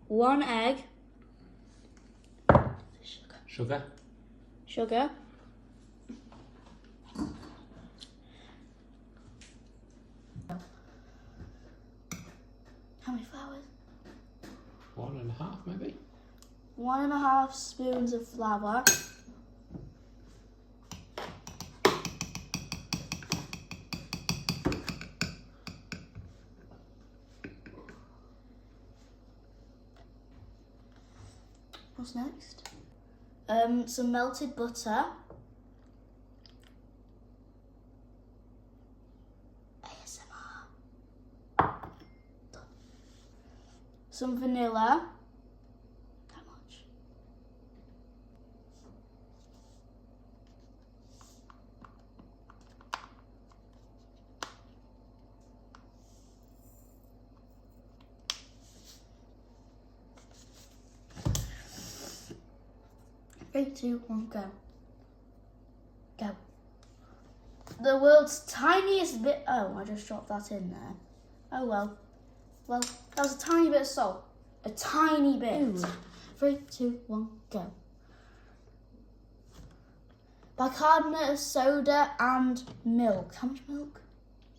1 egg. Sugar. Sugar. How many flowers? 1.5 maybe. 1.5 spoons of flour. What's next? Some melted butter. ASMR. Some vanilla. How much? Three, 2, 1, go. Go. The world's tiniest bit. Oh, I just dropped that in there. Oh well. Well, that was a tiny bit of salt. A tiny bit. Ooh. 3, 2, 1, go. Bicarbonate of soda and milk. How much milk?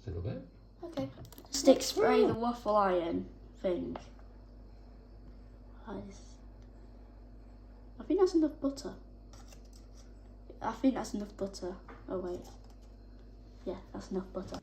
A little bit. Okay. Stick spray the waffle iron thing. Nice. I think that's enough butter. I think that's enough butter. Oh wait. Yeah, that's enough butter.